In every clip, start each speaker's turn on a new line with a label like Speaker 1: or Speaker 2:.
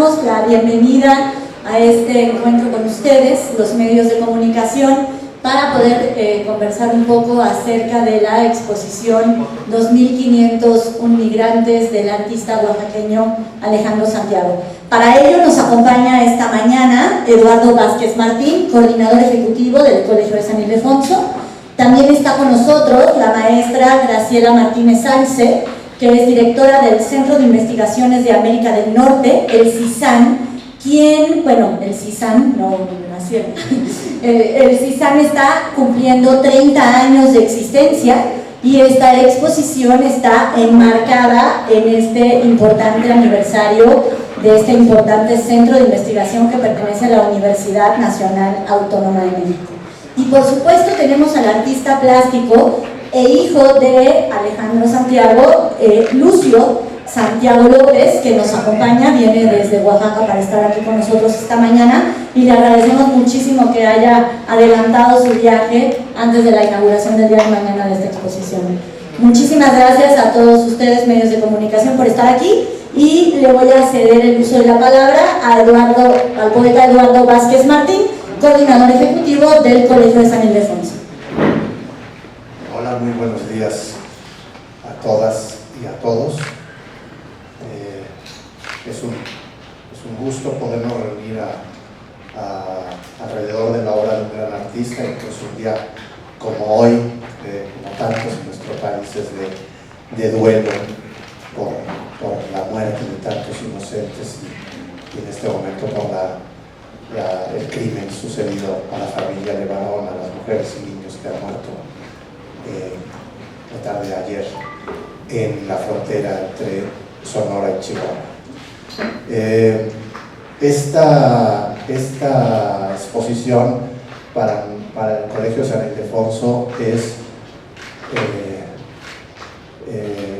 Speaker 1: damos la bienvenida a este encuentro con ustedes, los medios de comunicación, para poder conversar un poco acerca de la exposición 2501 migrantes del artista oaxaqueño Alejandro Santiago. Para ello nos acompaña esta mañana Eduardo Vázquez Martín, coordinador ejecutivo del Colegio de San Ildefonso. También está con nosotros la maestra Graciela Martínez Salce, que es directora del Centro de Investigaciones de América del Norte, el CISAN, quien, bueno, el CISAN, no nació, el CISAN está cumpliendo 30 años de existencia y esta exposición está enmarcada en este importante aniversario de este importante centro de investigación que pertenece a la Universidad Nacional Autónoma de México. Y por supuesto tenemos al artista plástico e hijo de Alejandro Santiago, Lucio Santiago López, que nos acompaña, viene desde Oaxaca para estar aquí con nosotros esta mañana, y le agradecemos muchísimo que haya adelantado su viaje antes de la inauguración del día de mañana de esta exposición. Muchísimas gracias a todos ustedes, medios de comunicación, por estar aquí, y le voy a ceder el uso de la palabra al poeta Eduardo Vázquez Martín, coordinador ejecutivo del Colegio de San Ildefonso.
Speaker 2: Hola, muy buenos días a todas y a todos. Es un gusto podernos reunir alrededor de la obra de un gran artista, incluso un día como hoy, como tantos en nuestro país, es de duelo por la muerte de tantos inocentes y en este momento por el crimen sucedido a la familia de Barón, a las mujeres y niños que han muerto la tarde de ayer en la frontera entre Sonora y Chihuahua. Esta exposición para el Colegio San Ildefonso es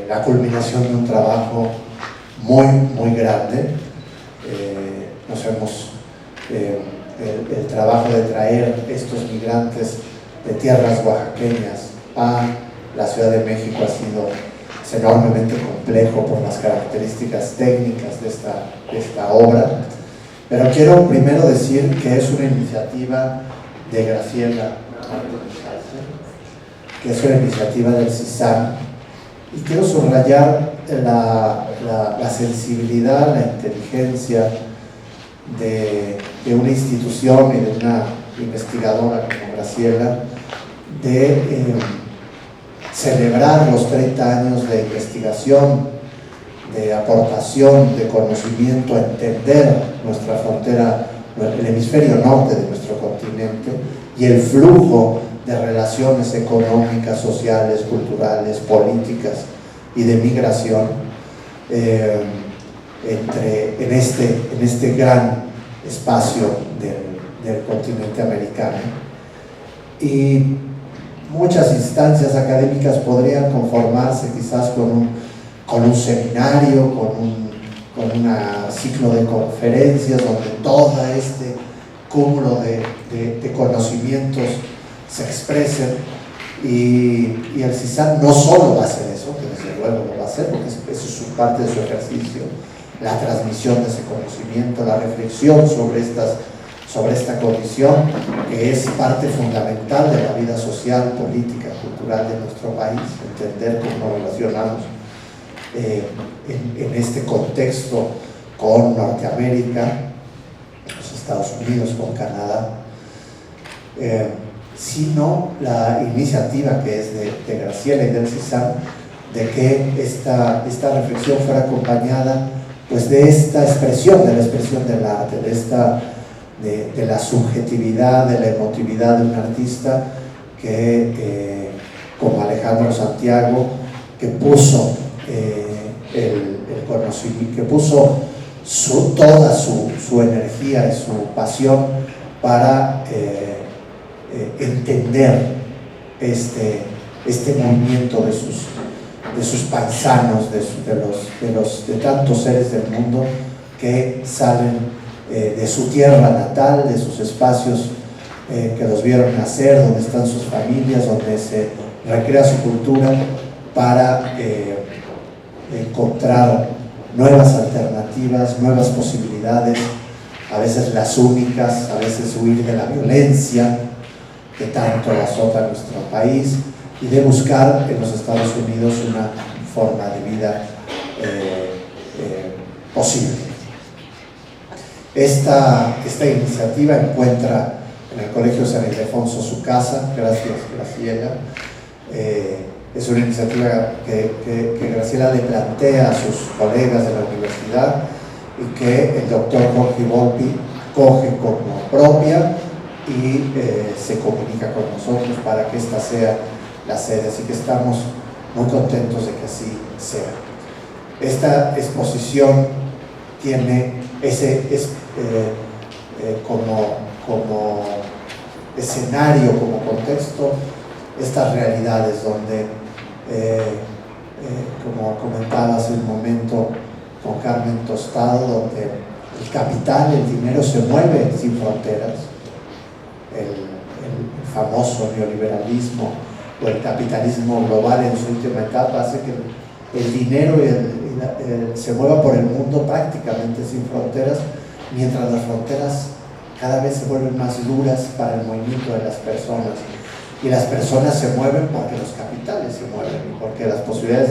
Speaker 2: la culminación de un trabajo muy grande. El trabajo de traer estos migrantes de tierras oaxaqueñas a la Ciudad de México es enormemente complejo por las características técnicas de esta obra, pero quiero primero decir que es una iniciativa de Graciela, que es una iniciativa del CISAN, y quiero subrayar la sensibilidad, la inteligencia de una institución y de una investigadora como Graciela de celebrar los 30 años de investigación, de aportación, de conocimiento, a entender nuestra frontera, el hemisferio norte de nuestro continente y el flujo de relaciones económicas, sociales, culturales, políticas y de migración en este gran espacio del continente americano. Y muchas instancias académicas podrían conformarse quizás con un seminario, con un ciclo de conferencias donde todo este cúmulo de conocimientos se expresen, y el CISAN no solo va a hacer eso, que desde luego lo va a hacer porque eso es parte de su ejercicio, la transmisión de ese conocimiento, la reflexión sobre esta condición que es parte fundamental de la vida social, política, cultural de nuestro país, entender cómo nos relacionamos en este contexto con Norteamérica, los Estados Unidos, con Canadá, sino la iniciativa que es de Graciela y del CISAN de que esta reflexión fuera acompañada pues de esta expresión, de la expresión del arte, de la subjetividad, de la emotividad de un artista que como Alejandro Santiago, que puso el conocimiento, que puso toda su energía y su pasión para entender este movimiento de sus paisanos, de tantos seres del mundo que salen de su tierra natal, de sus espacios que los vieron nacer, donde están sus familias, donde se recrea su cultura, para encontrar nuevas alternativas, nuevas posibilidades, a veces las únicas, a veces huir de la violencia que tanto azota nuestro país, y de buscar en los Estados Unidos una forma de vida posible. Esta iniciativa encuentra en el Colegio San Ildefonso su casa. Gracias, Graciela. Es una iniciativa que Graciela le plantea a sus colegas de la universidad y que el doctor Jorge Volpi coge como propia y se comunica con nosotros para que esta sea la sede, así que estamos muy contentos de que así sea. Esta exposición tiene como escenario, como contexto, estas realidades donde, como comentaba hace un momento con Carmen Tostado, donde el capital, el dinero se mueve sin fronteras. El famoso neoliberalismo o el capitalismo global en su última etapa hace que el dinero se mueva por el mundo prácticamente sin fronteras, mientras las fronteras cada vez se vuelven más duras para el movimiento de las personas, y las personas se mueven porque los capitales se mueven y porque las posibilidades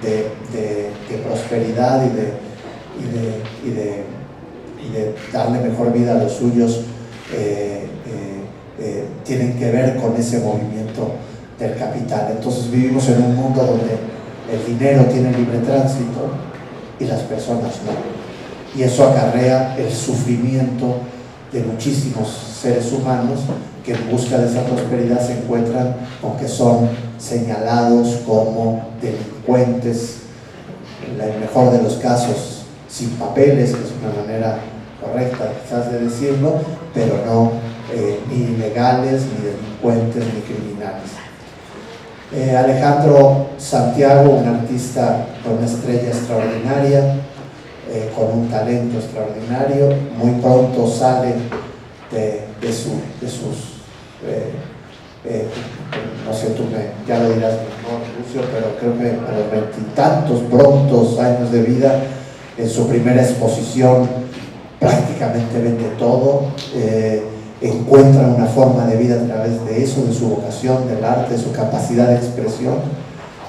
Speaker 2: de prosperidad y de darle mejor vida a los suyos tienen que ver con ese movimiento del capital. Entonces vivimos en un mundo donde el dinero tiene libre tránsito y las personas no, y eso acarrea el sufrimiento de muchísimos seres humanos que en busca de esa prosperidad se encuentran con que son señalados como delincuentes, en el mejor de los casos sin papeles, que es una manera correcta quizás de decirlo, pero no ni ilegales, ni delincuentes, ni criminales. Alejandro Santiago, un artista con una estrella extraordinaria, con un talento extraordinario, muy pronto sale de sus no sé, ya lo dirás mejor, Lucio, pero creo que a los 20 y tantos prontos años de vida, en su primera exposición prácticamente vende todo, encuentra una forma de vida a través de eso, de su vocación, del arte, de su capacidad de expresión,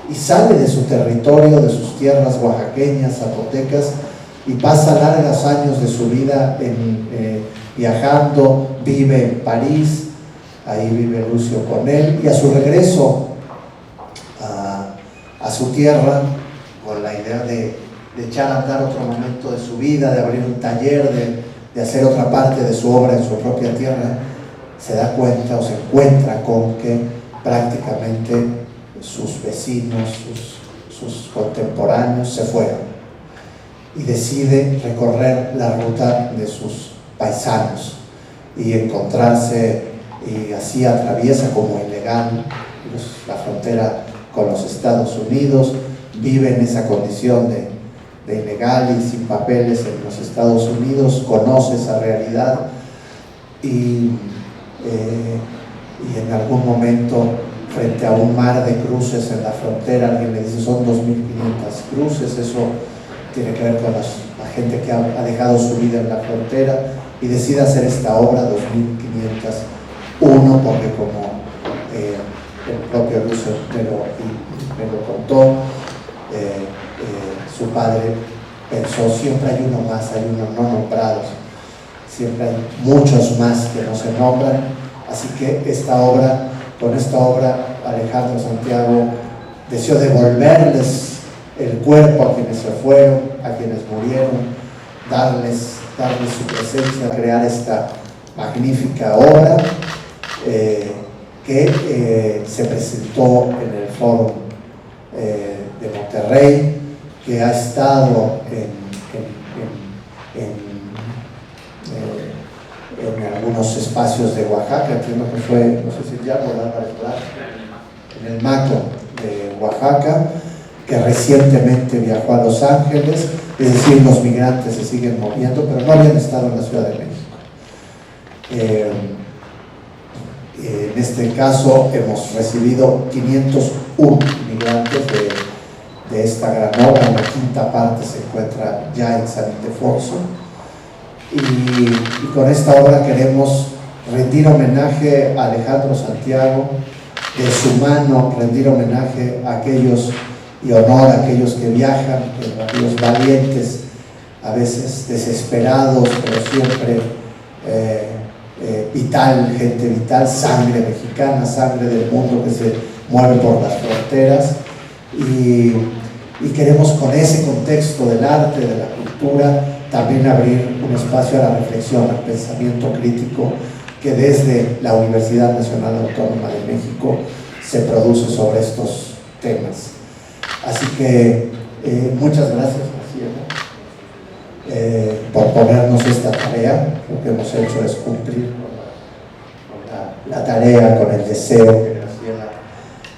Speaker 2: y sale de su territorio, de sus tierras oaxaqueñas, zapotecas, y pasa largos años de su vida viajando, vive en París, ahí vive Lucio con él, y a su regreso a su tierra, con la idea de echar a andar otro momento de su vida, de abrir un taller, de hacer otra parte de su obra en su propia tierra, se da cuenta o se encuentra con que prácticamente sus vecinos, sus contemporáneos se fueron, y decide recorrer la ruta de sus paisanos y encontrarse, y así atraviesa como ilegal la frontera con los Estados Unidos, vive en esa condición de ilegal y sin papeles en los Estados Unidos, conoce esa realidad y en algún momento, frente a un mar de cruces en la frontera, alguien le dice: son 2.500 cruces. Eso tiene que ver con la gente que ha dejado su vida en la frontera, y decide hacer esta obra, 2.501, porque como el propio Lucio me lo contó, su padre pensó: siempre hay uno más, hay unos no nombrados, siempre hay muchos más que no se nombran. Así que con esta obra Alejandro Santiago deseó devolverles el cuerpo a quienes se fueron, a quienes murieron, darles su presencia, crear esta magnífica obra que se presentó en el Foro de Monterrey, que ha estado en algunos espacios de Oaxaca. Entiendo que fue, no sé si ya por Álvarez Blanco, en el MACO de Oaxaca, que recientemente viajó a Los Ángeles. Es decir, los migrantes se siguen moviendo, pero no habían estado en la Ciudad de México. En este caso hemos recibido 501 migrantes de esta gran Zamora, la quinta parte se encuentra ya en San Ildefonso. Y con esta obra queremos rendir homenaje a Alejandro Santiago, de su mano rendir homenaje a aquellos y honor a aquellos que viajan, a aquellos valientes, a veces desesperados, pero siempre vital, gente vital, sangre mexicana, sangre del mundo que se mueve por las fronteras. Y queremos con ese contexto del arte, de la cultura, también abrir un espacio a la reflexión, al pensamiento crítico que desde la Universidad Nacional Autónoma de México se produce sobre estos temas. Así que muchas gracias, Graciela, por ponernos esta tarea. Lo que hemos hecho es cumplir con la tarea, con el deseo que Graciela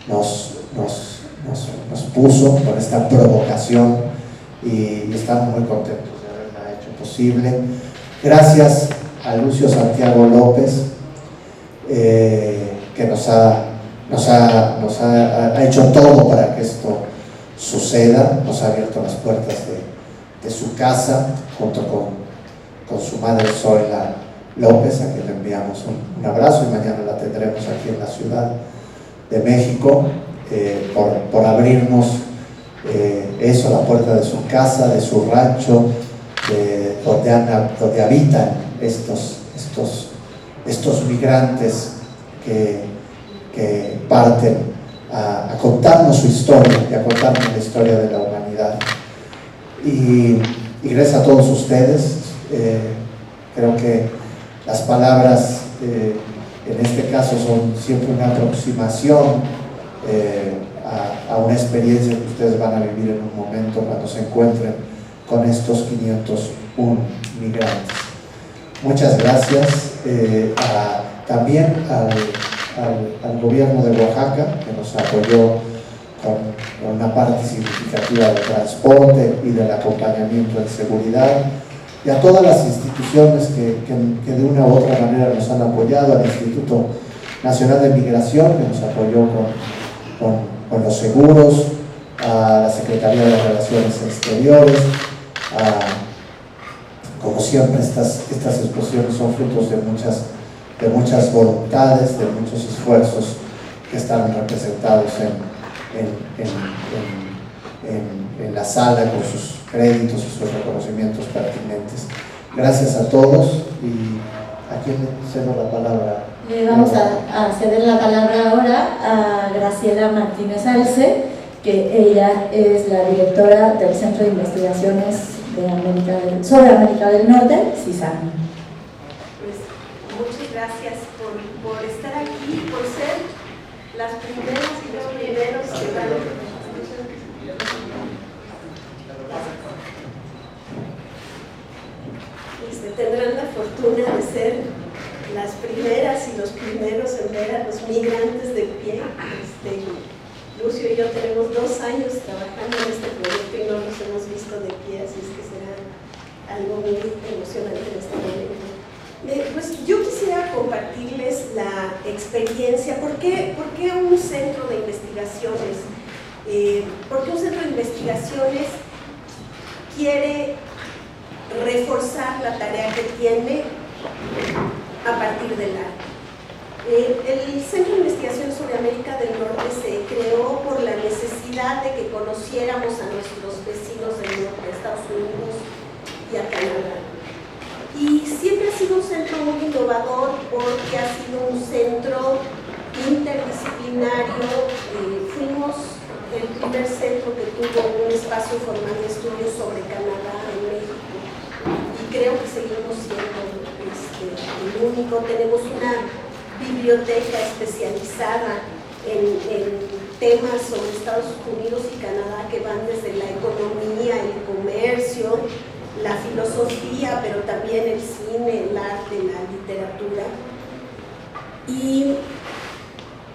Speaker 2: nos puso, con esta provocación, y estamos muy contentos de haberla hecho posible. Gracias a Lucio Santiago López, que nos ha hecho todo para que esto suceda, nos ha abierto las puertas de su casa, junto con su madre Zoila López, a quien le enviamos un abrazo, y mañana la tendremos aquí en la Ciudad de México, por abrirnos eso, la puerta de su casa, de su rancho, donde habitan estos migrantes que parten a contarnos su historia y a contarnos la historia de la humanidad. Y gracias a todos ustedes. Creo que las palabras en este caso son siempre una aproximación a una experiencia que ustedes van a vivir en un momento cuando se encuentren con estos 501 migrantes. Muchas gracias también al gobierno de Oaxaca, que nos apoyó con una parte significativa del transporte y del acompañamiento en seguridad, y a todas las instituciones que de una u otra manera nos han apoyado, al Instituto Nacional de Migración, que nos apoyó con los seguros, a la Secretaría de Relaciones Exteriores. Como siempre, estas exposiciones son frutos de muchas voluntades, de muchos esfuerzos que están representados en la sala, con sus créditos y sus reconocimientos pertinentes. Gracias a todos, y ¿a quién le cedo la palabra?
Speaker 1: Le vamos a ceder la palabra ahora a Graciela Martínez Alce, que ella es la directora del Centro de Investigaciones sobre América del Norte, CISAM.
Speaker 3: Pues muchas gracias por estar aquí, por ser las primeras y los primeros que van. Tendrán la fortuna de ser las primeras y los primeros en ver a los migrantes de pie. Lucio y yo tenemos 2 años trabajando en este proyecto y no nos hemos visto de pie, así es que será algo muy emocionante en este momento. Pues yo quisiera compartirles la experiencia. ¿Por qué un centro de investigaciones? ¿Por qué un centro de investigaciones quiere reforzar la tarea que tiene a partir del arte? El Centro de Investigación sobre América del Norte se creó por la necesidad de que conociéramos a nuestros vecinos del norte, a Estados Unidos y a Canadá. Y siempre ha sido un centro muy innovador porque ha sido un centro interdisciplinario. Fuimos el primer centro que tuvo un espacio formal de estudios sobre Canadá en México. Creo que seguimos siendo el único. Tenemos una biblioteca especializada en temas sobre Estados Unidos y Canadá que van desde la economía, el comercio, la filosofía, pero también el cine, el arte, la literatura. Y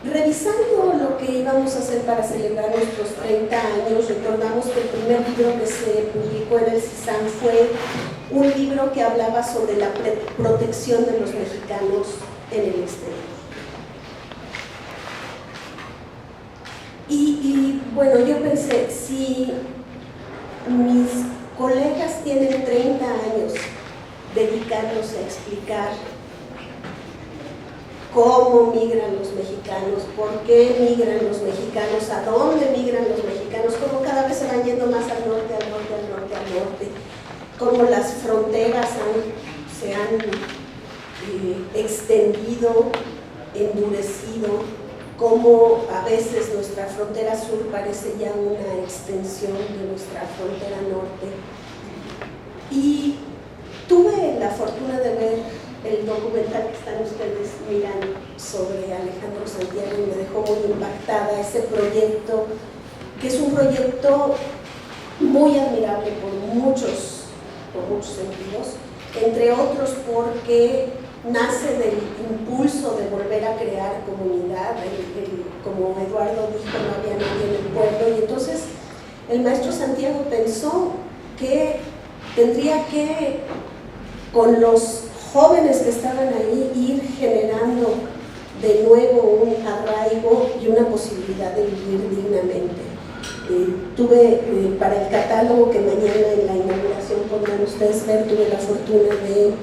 Speaker 3: revisando lo que íbamos a hacer para celebrar nuestros 30 años, recordamos que el primer libro que se publicó en el CISAM fue un libro que hablaba sobre la protección de los mexicanos en el exterior. Y bueno, yo pensé, si mis colegas tienen 30 años dedicados a explicar cómo migran los mexicanos, por qué migran los mexicanos, a dónde migran los mexicanos, cómo cada vez se van yendo más al norte, al norte, al norte, al norte, cómo las fronteras se han extendido, endurecido, cómo a veces nuestra frontera sur parece ya una extensión de nuestra frontera norte. Y tuve la fortuna de ver el documental que están ustedes mirando sobre Alejandro Santiago y me dejó muy impactada ese proyecto, que es un proyecto muy admirable por muchos sentidos, entre otros porque nace del impulso de volver a crear comunidad, como Eduardo dijo, no había nadie en el pueblo, y entonces el maestro Santiago pensó que tendría que, con los jóvenes que estaban ahí, ir generando de nuevo un arraigo y una posibilidad de vivir dignamente. Tuve para el catálogo que mañana en la inauguración podrán ustedes ver, tuve la fortuna de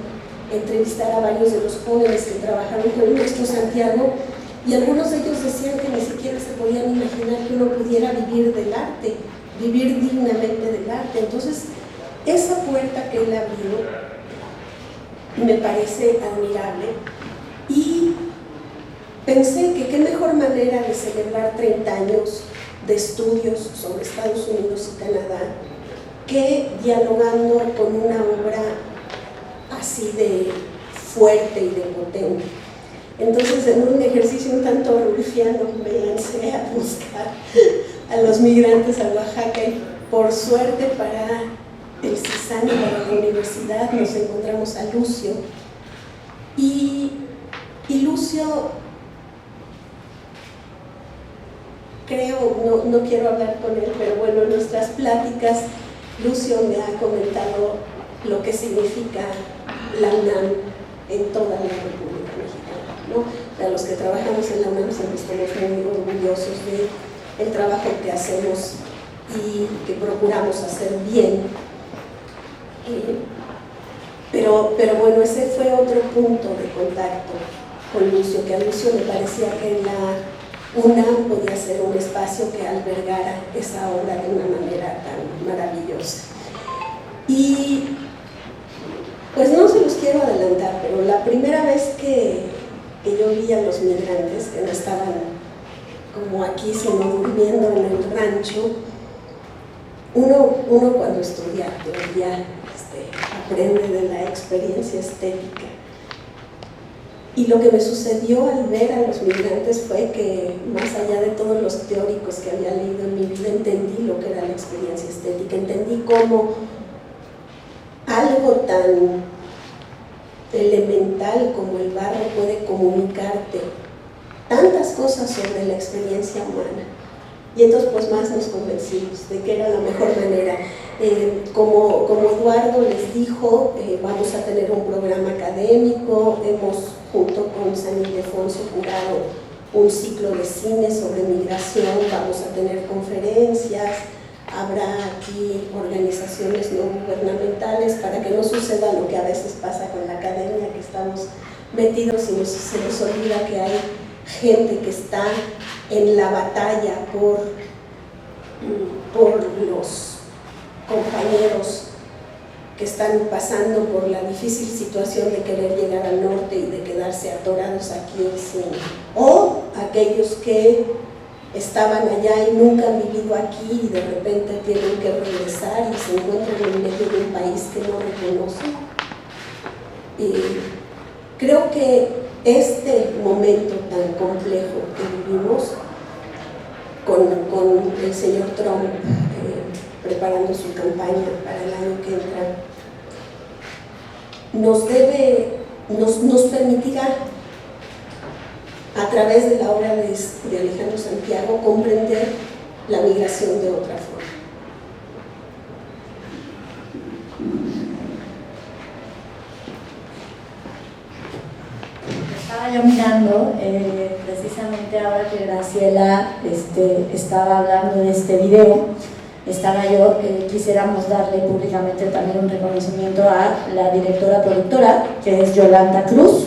Speaker 3: entrevistar a varios de los jóvenes que trabajaron con el maestro Santiago, y algunos de ellos decían que ni siquiera se podían imaginar que uno pudiera vivir del arte, vivir dignamente del arte. Entonces, esa puerta que él abrió me parece admirable, y pensé que qué mejor manera de celebrar 30 años de estudios sobre Estados Unidos y Canadá que dialogando con una obra así de fuerte y de potente. Entonces, en un ejercicio un tanto rufiano, me lancé a buscar a los migrantes a Oaxaca, y por suerte para el CISAN y para la universidad nos encontramos a Lucio, y Lucio, creo, no quiero hablar con él, pero bueno, en nuestras pláticas Lucio me ha comentado lo que significa la UNAM en toda la República Mexicana, ¿no? Para los que trabajamos en la UNAM siempre estamos muy orgullosos del trabajo que hacemos y que procuramos hacer bien. Pero bueno, ese fue otro punto de contacto con Lucio, que a Lucio le parecía que la UNAM podía ser un espacio que albergara esa obra de una manera tan maravillosa. Y pues no se los quiero adelantar, pero la primera vez que yo vi a los migrantes, que no estaban como aquí, sino durmiendo en el rancho, uno cuando estudia teoría aprende de la experiencia estética. Y lo que me sucedió al ver a los migrantes fue que, más allá de todos los teóricos que había leído en mi vida, entendí lo que era la experiencia estética, entendí cómo algo tan elemental como el barro puede comunicarte tantas cosas sobre la experiencia humana. Y entonces pues más nos convencimos de que era la mejor manera. Como Eduardo les dijo, vamos a tener un programa académico, hemos junto con San Ildefonso curado un ciclo de cine sobre migración, vamos a tener conferencias, habrá aquí organizaciones no gubernamentales para que no suceda lo que a veces pasa con la academia, que estamos metidos y se nos olvida que hay gente que está en la batalla por los compañeros que están pasando por la difícil situación de querer llegar al norte y de quedarse atorados aquí en Cine, o aquellos que estaban allá y nunca han vivido aquí y de repente tienen que regresar y se encuentran en medio de un país que no reconocen. Creo que este momento tan complejo que vivimos con el señor Trump preparando su campaña para el año que entra, nos permitirá, a través de la obra de Alejandro Santiago, comprender la migración de otra forma.
Speaker 1: Estaba yo mirando, precisamente ahora que Graciela estaba hablando de este video, estaba yo, quisiéramos darle públicamente también un reconocimiento a la directora productora, que es Yolanda Cruz.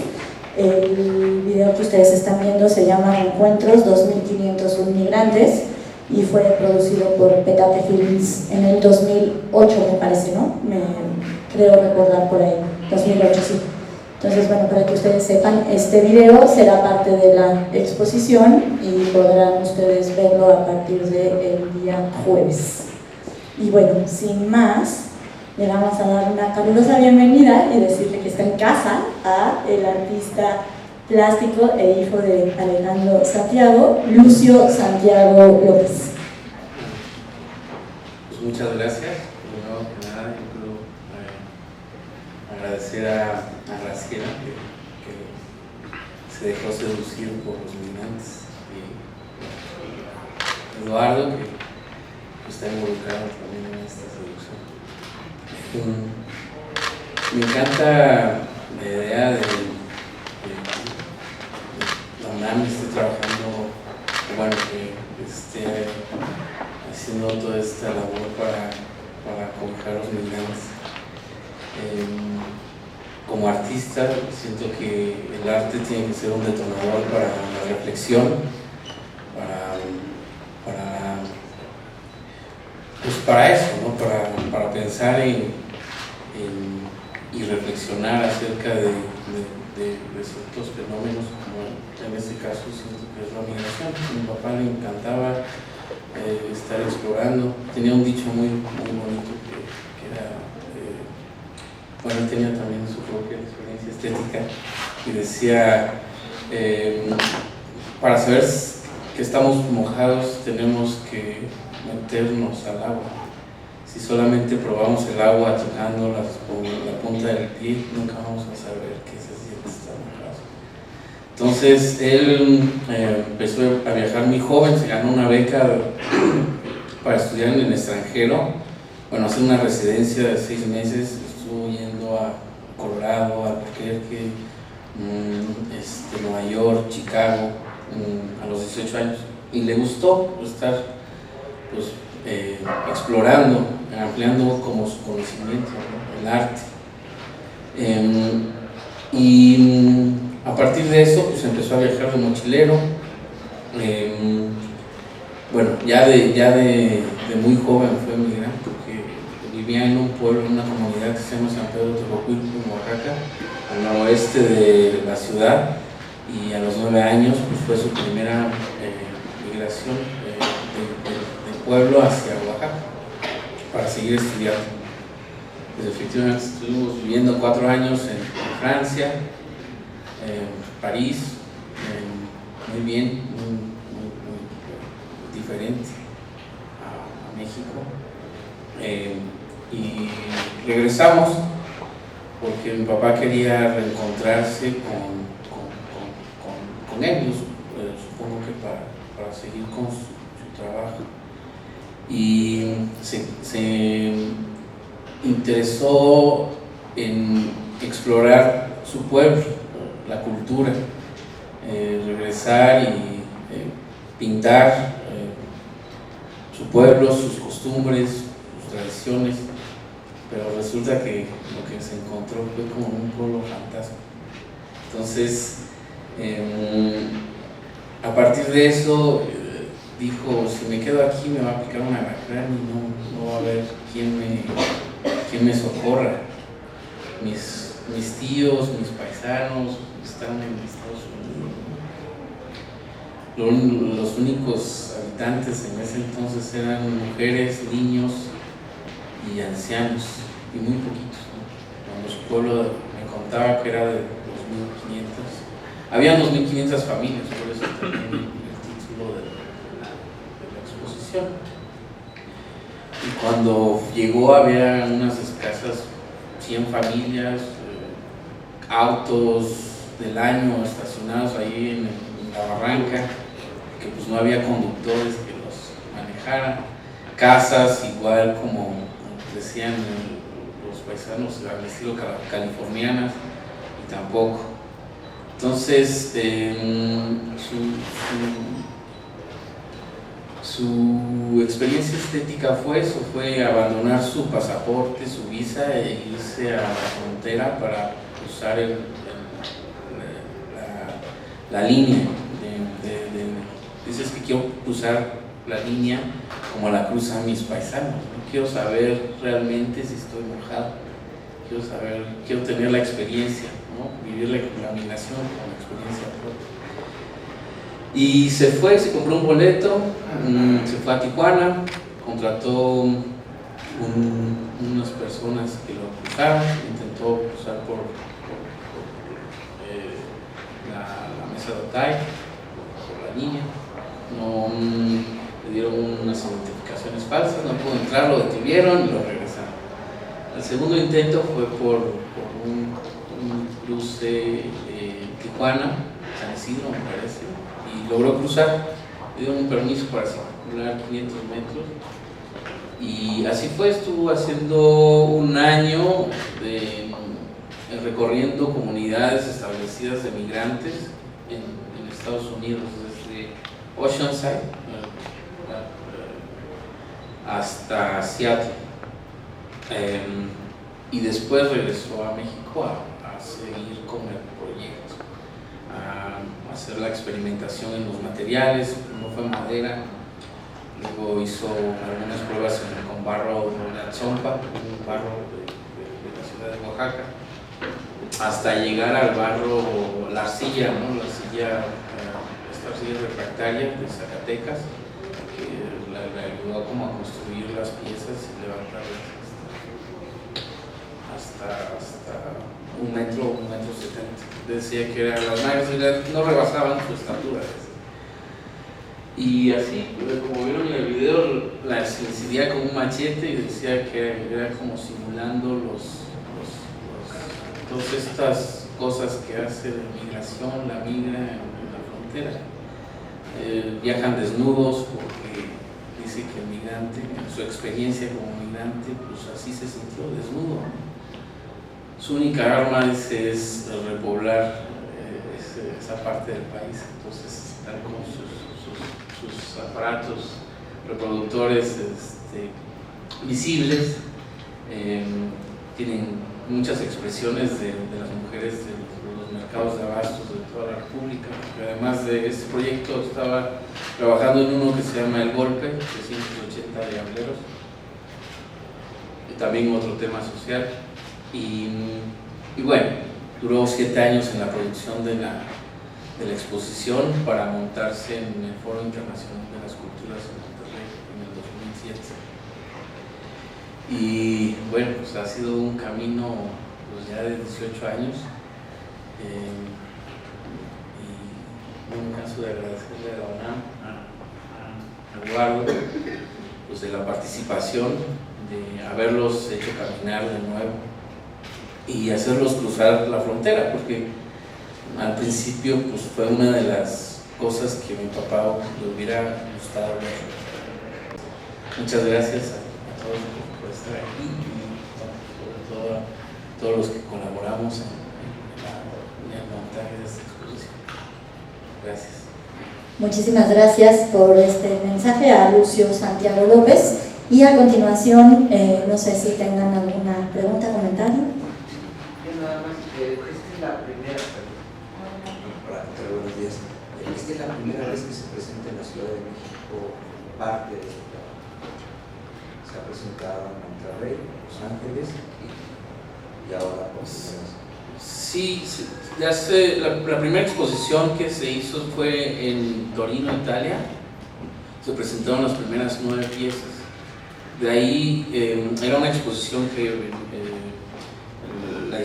Speaker 1: El video que ustedes están viendo se llama Encuentros 2501 Migrantes y fue producido por Petate Films en el 2008, me parece, ¿no? Creo recordar por ahí, 2008, sí. Entonces, bueno, para que ustedes sepan, este video será parte de la exposición y podrán ustedes verlo a partir del día jueves. Y bueno, sin más, le vamos a dar una calurosa bienvenida y decirle que está en casa a el artista plástico e hijo de Alejandro Santiago, Lucio Santiago López.
Speaker 4: Pues muchas gracias. Primero que nada, yo quiero agradecer a Graciela que se dejó seducir por los migrantes, y Eduardo que está involucrado también en esta seducción. Me encanta la idea de la UNAM esté trabajando, bueno, que esté haciendo toda esta labor para acoger a los migrantes. Como artista, siento que el arte tiene que ser un detonador para la reflexión, para eso, ¿no? Para pensar y reflexionar acerca de ciertos fenómenos, como en este caso siento que es la migración. A mi papá le encantaba estar explorando. Tenía un dicho muy bonito que era, bueno, él tenía también su propia experiencia estética y decía, para saber que estamos mojados tenemos que meternos al agua. Si solamente probamos el agua tocando la punta del pie, nunca vamos a saber qué se siente estar mojado. Entonces él empezó a viajar muy joven, se ganó una beca para estudiar en el extranjero, bueno, hacer una residencia de 6 meses, estuvo yendo a Colorado, Albuquerque, Nueva York, Chicago, a los 18 años, y le gustó estar pues, explorando, ampliando como su conocimiento, ¿no? El arte. Y a partir de eso pues empezó a viajar de mochilero. Bueno, ya de muy joven fue migrante, porque vivía en un pueblo, en una comunidad que se llama San Pedro de Teococuilco, en Oaxaca, al noroeste de la ciudad, y a los 9 años pues, fue su primera migración del pueblo hacia Oaxaca para seguir estudiando. Pues efectivamente estuvimos viviendo 4 años en Francia, París, muy bien, muy diferente a México, y regresamos porque mi papá quería reencontrarse con ellos, supongo que para seguir con su trabajo, y se interesó en explorar su pueblo, la cultura, regresar y pintar su pueblo, sus costumbres, sus tradiciones, pero resulta que lo que se encontró fue como un pueblo fantasma. Entonces, a partir de eso, dijo, si me quedo aquí me va a picar un alacrán y no va a haber quién me socorra. Mis tíos, mis paisanos están en Estados Unidos. Los únicos habitantes en ese entonces eran mujeres, niños y ancianos, y muy poquitos, ¿no? Cuando su pueblo me contaba que era de 2.500, había 2.500 familias, por eso también el título de la exposición. Y cuando llegó había unas escasas 100 familias, autos del año estacionados ahí en la barranca, que pues no había conductores que los manejaran, casas igual como decían los paisanos al estilo californianas, y tampoco. Entonces Su experiencia estética fue eso, fue abandonar su pasaporte, su visa e irse a la frontera para cruzar la línea. Dices que quiero cruzar la línea como la cruzan mis paisanos, ¿no? Quiero saber realmente si estoy mojado, quiero tener la experiencia, ¿no? Vivir la migración como experiencia propia. Y se compró un boleto, se fue a Tijuana, contrató unas personas que lo cruzaron, intentó cruzar por la mesa de Otay, por la línea. No, le dieron unas identificaciones falsas, no pudo entrar, lo detuvieron y lo regresaron. El segundo intento fue por un cruce Tijuana, San Isidro me parece, y logró cruzar, le dieron un permiso para circular 500 metros y así fue, estuvo haciendo un año recorriendo comunidades establecidas de migrantes en Estados Unidos, desde Oceanside hasta Seattle, y después regresó a México a seguir con el proyecto, a hacer la experimentación en los materiales. No fue madera, luego hizo algunas pruebas con barro de Atzompa, un barro de la ciudad de Oaxaca, hasta llegar al barro, la arcilla, ¿no? Esta arcilla refractaria de Zacatecas, que le ayudó como a construir las piezas y levantarlas hasta 1 metro, 1,70 m. Decía que las naves no rebasaban su estatura. Y así, como vieron en el video, las incidía con un machete y decía que era como simulando todas estas cosas que hace de migración, la migra en la frontera. Viajan desnudos porque dice que el migrante, en su experiencia como migrante, pues así se sintió desnudo. Su única arma es repoblar esa parte del país, entonces están con sus aparatos reproductores visibles, tienen muchas expresiones de las mujeres de los mercados de abastos de toda la República, porque además de este proyecto estaba trabajando en uno que se llama El Golpe, 380 diableros, y también otro tema social. Y bueno, duró 7 años en la producción de la exposición para montarse en el Foro Internacional de las Culturas en Monterrey en el 2007. Y bueno, pues ha sido un camino pues ya de 18 años, y no me canso de agradecerle a la UNAM, a Eduardo, pues de la participación, de haberlos hecho caminar de nuevo y hacerlos cruzar la frontera, porque al principio pues fue una de las cosas que a mi papá le hubiera gustado ver. Muchas gracias a todos por estar aquí y sobre todo a todos los que colaboramos en el montaje de esta exposición. Gracias.
Speaker 1: Muchísimas gracias por este mensaje a Lucio Santiago López. Y a continuación, no sé si tengan alguna pregunta, comentario.
Speaker 5: Nada más, esta es la primera, buenos días. Esta es la primera vez que se presenta en la Ciudad de México parte de este trabajo. Se ha presentado en Monterrey, Los Ángeles y ahora por primera vez.
Speaker 4: Sí, la primera exposición que se hizo fue en Torino, Italia. Se presentaron las primeras 9 piezas. De ahí era una exposición que la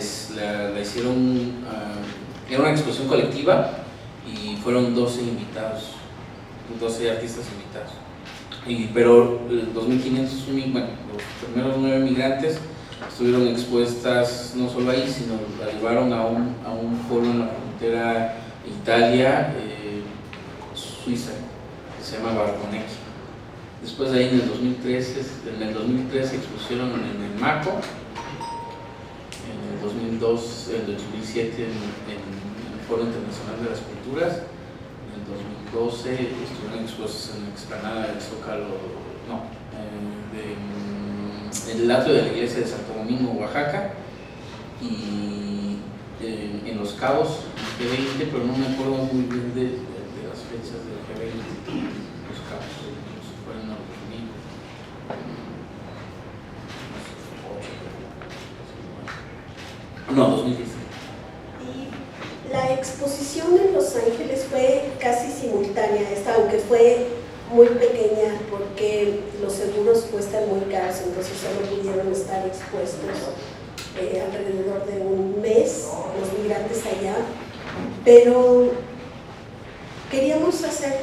Speaker 4: hicieron, era una exposición colectiva y fueron 12 invitados, 12 artistas invitados. Pero el 2.500, bueno, los primeros 9 migrantes estuvieron expuestas no solo ahí, sino la llevaron a un foro en la frontera Italia-Suiza, que se llama Barconecchio. Después de ahí, en el 2013 expusieron en el MACO, en el 2007 en el Foro Internacional de las Culturas, el 2012 estuvieron expuestos en la explanada del Zócalo, en el atrio de la iglesia de Santo Domingo, Oaxaca, y en Los Cabos, en G20, pero no me acuerdo muy bien de las fechas del G20. Los Cabos, no sé, fue en el 2008. No, 2010.
Speaker 3: Y la exposición en Los Ángeles fue casi simultánea, aunque fue muy pequeña porque los seguros cuestan muy caros, entonces solo pudieron estar expuestos alrededor de un mes los migrantes allá, pero queríamos hacer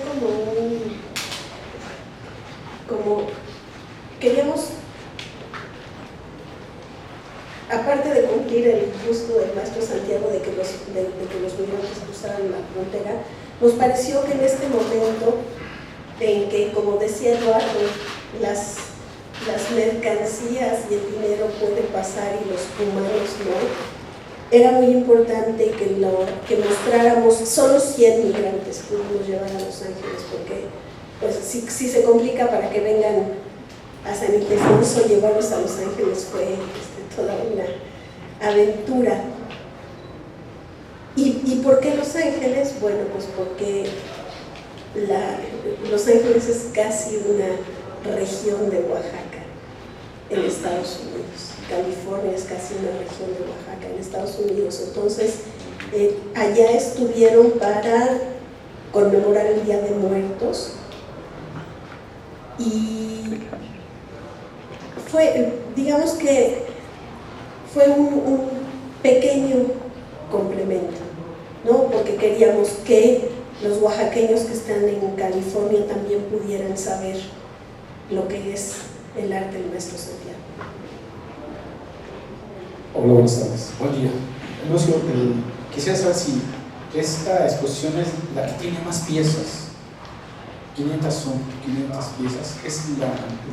Speaker 3: queríamos, aparte de cumplir el gusto del maestro Santiago de que los migrantes cruzaran la frontera, nos pareció que en este momento en que, como decía Eduardo, las mercancías y el dinero pueden pasar y los humanos no, era muy importante que mostráramos. Solo 100 migrantes pudimos llevar a Los Ángeles, porque pues, si se complica para que vengan a San Ildefonso, llevarlos a Los Ángeles fue toda una aventura. ¿Y por qué Los Ángeles? Bueno, pues porque Los Ángeles es casi una región de Oaxaca en Estados Unidos. California es casi una región de Oaxaca en Estados Unidos. Entonces, allá estuvieron para conmemorar el Día de Muertos y digamos que fue un pequeño complemento, ¿no? Porque queríamos que los oaxaqueños que están en California también pudieran saber lo que es el arte del maestro Santiago.
Speaker 6: Hola, buenas tardes. Buen día. Lucio, quisiera saber si esta exposición es la que tiene más piezas. 500 son 500 piezas. ¿Es la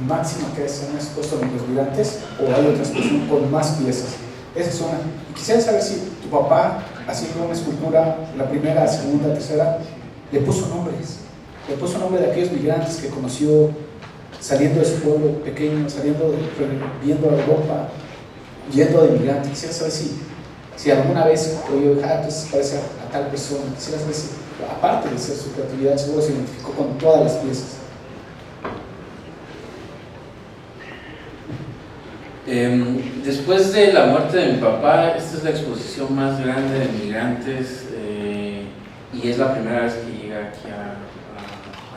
Speaker 6: máxima que se han expuesto los migrantes o hay otra exposición con más piezas? Esa es una. Y quisiera saber si tu papá, haciendo una escultura, la primera, segunda, tercera, le puso nombres. Le puso nombre de aquellos migrantes que conoció saliendo de su pueblo pequeño, viendo a Europa, yendo de inmigrante. Quisiera saber si alguna vez oí, pues parece a tal persona. Quisiera saber si, aparte de ser su creatividad, seguro se identificó con todas las piezas.
Speaker 4: Después de la muerte de mi papá, esta es la exposición más grande de migrantes y es la primera vez que llega aquí a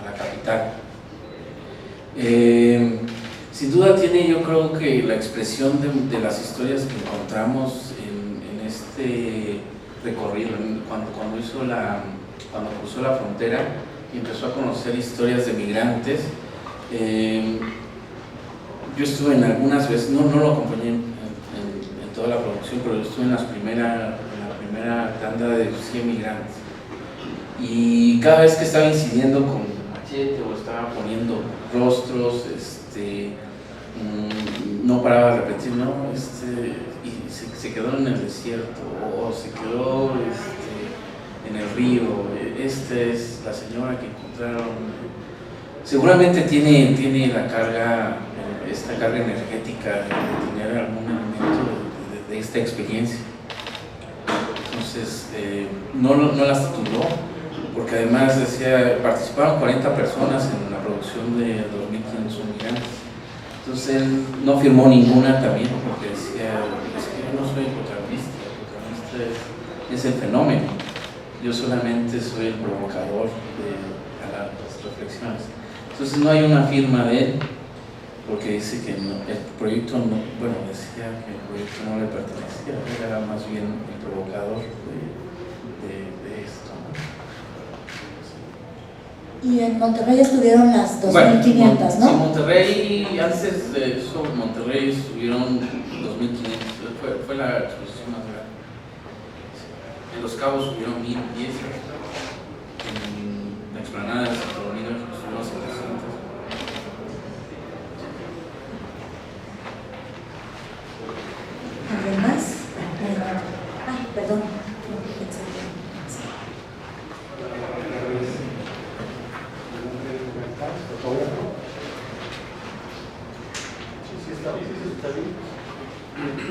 Speaker 4: la capital. Sin duda tiene, yo creo que la expresión de las historias que encontramos en este recorrido, cuando cruzó la frontera y empezó a conocer historias de migrantes. Yo estuve en algunas veces, no lo acompañé en toda la producción, pero yo estuve en la primera tanda de 100 migrantes. Y cada vez que estaba incidiendo con machete o estaba poniendo rostros, no paraba de repetir, ¿no? Y se quedó en el desierto, o se quedó en el río. Esta es la señora que encontraron. Seguramente tiene la carga, esta carga energética de tener algún elemento de esta experiencia. Entonces, no las tituló, porque además decía, participaron 40 personas en la producción de 2.500 migrantes. Entonces él no firmó ninguna también, porque decía, es que yo no soy el protagonista es el fenómeno, yo solamente soy el provocador de las reflexiones. Entonces no hay una firma de él, porque dice que el proyecto decía que el proyecto no le pertenecía, él era más bien el provocador de esto, ¿no?
Speaker 1: Y en Monterrey estuvieron las 2.500, ¿no?
Speaker 4: Sí, Monterrey, antes de eso, Monterrey estuvieron 2.500, fue la exposición más grande. En Los Cabos hubieron 1.000 piezas, en la explanada de Santo Domingo estuvieron 700.
Speaker 1: ¿Alguien más? Perdón.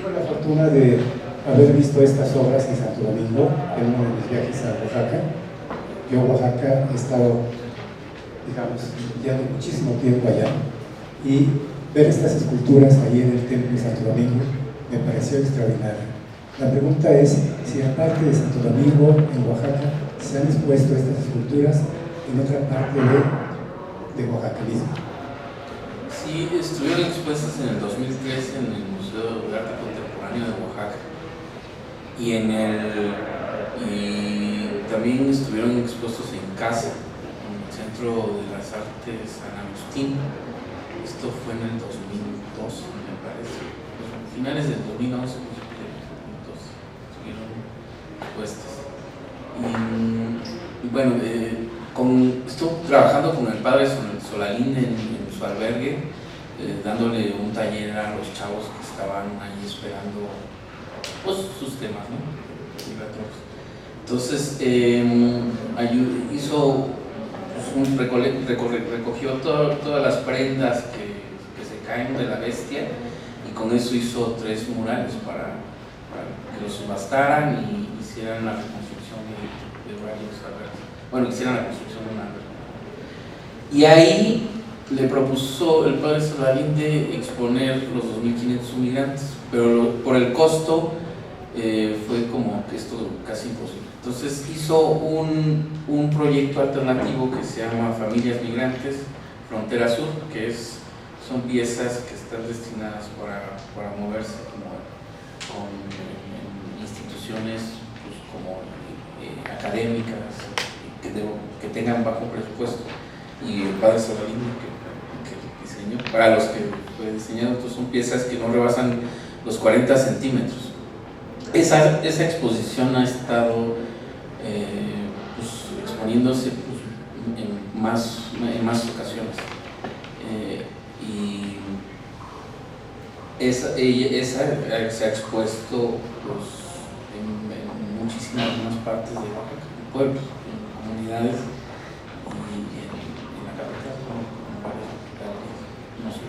Speaker 7: Tuve la fortuna de haber visto estas obras en Santo Domingo en uno de mis viajes a Oaxaca. Yo en Oaxaca he estado, digamos, ya de muchísimo tiempo allá, y ver estas esculturas allí en el templo de Santo Domingo me pareció extraordinario. La pregunta es si aparte de Santo Domingo, en Oaxaca, se han expuesto estas esculturas en otra parte de Oaxaca mismo.
Speaker 4: Sí, estuvieron expuestas en el 2013 en el Museo de Arte Contemporáneo de Oaxaca y también estuvieron expuestos en casa, en el Centro de las Artes San Agustín. Esto fue en el 2012, me parece, finales del 2011, estuvieron expuestas. Y bueno, estuve trabajando con el padre Solalín en su albergue, dándole un taller a los chavos que estaban ahí esperando pues, sus temas, ¿no? Entonces hizo recogió todas las prendas que se caen de la bestia, y con eso hizo 3 murales para que los subastaran y hicieran la reconstrucción de varios albergues. Bueno, hicieran la construcción de un albergue. Y ahí le propuso el padre Solalín de exponer los 2.500 migrantes, pero por el costo fue como que esto casi imposible. Entonces hizo un proyecto alternativo que se llama Familias Migrantes Frontera Sur, que son piezas que están destinadas para moverse con instituciones pues, como académicas que tengan bajo presupuesto, y el padre Solalín que diseñó, para los que fue diseñado. Entonces son piezas que no rebasan los 40 centímetros. Esa exposición ha estado pues, exponiéndose pues, en más ocasiones, y esa se ha expuesto pues, en muchísimas partes de Oaxaca, en pueblos, en comunidades, y en la capital, en varios lugares, no sé.